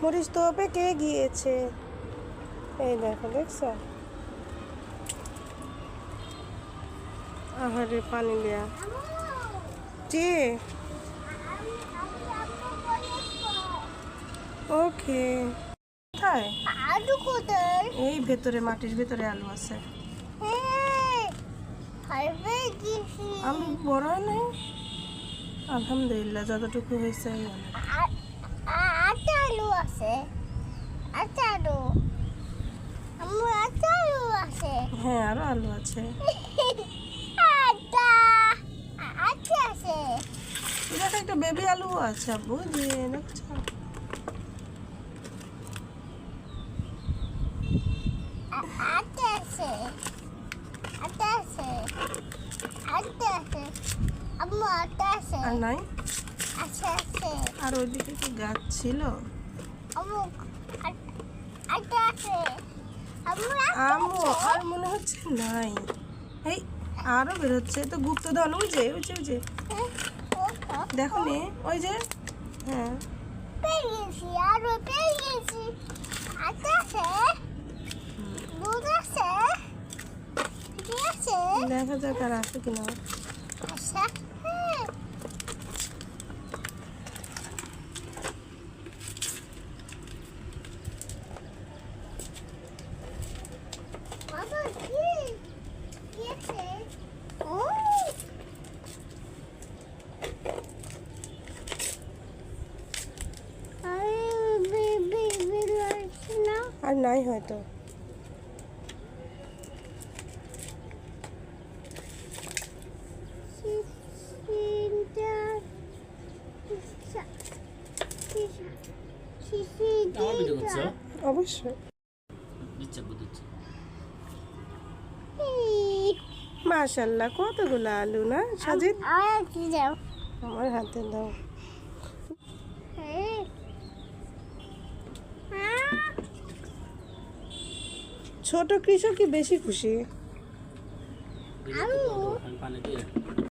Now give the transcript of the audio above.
মরিচ তো পেকে গিয়েছে। এই দেখো, দেখছো? আহারে পানি দেয়া। জি, ওকে। কোথায়? আলু কোথায়? এই ভেতরে, মাটির ভেতরে আলু আছে। আলু বড় হয় নাই? আলহামদুলিল্লাহ, যতটুকু হয়েছে অনেক। আটা আলু আছে। আটা আলু। আমার আটা আলু আছে। হ্যাঁ, আরো আলু আছে। আটা আটা আছে। দেখো, একটা বেবি আলু আছে আব্বু, যে দেখছো? আটা আছে। আটা আছে। আটা আছে। আম্মু আটা আছে। আর নাই? আচ্ছা আছে। আর ওইদিকে কি গাছ ছিল? আম্মু আটা আছে। আম্মু আমু আর মনে হচ্ছে নাই। এই আরো বেরোচ্ছে তো, গুপ্তধন। ওই যে, ওই যে, ওই যে, দেখো নি, ওই যে। হ্যাঁ, পেয়েছি আরো পেয়েছি। আটা আছে। দুধ আছে। কি আছে? দেখা যাক আর আছে কিনা। আচ্ছা। হ্যাঁ। বাবা কি? কি আছে? ও আর নাই হয়তো। আমার ভিডিও করছো? অবশ্যই। দিচ্ছে দিচ্ছে। মাশাল্লাহ, কতগুলো আলু না সাজিদ? আর কি যাও? আমার হাতে দাও। ছোট কৃষক কি বেশি খুশি? আমি পানি দিয়ে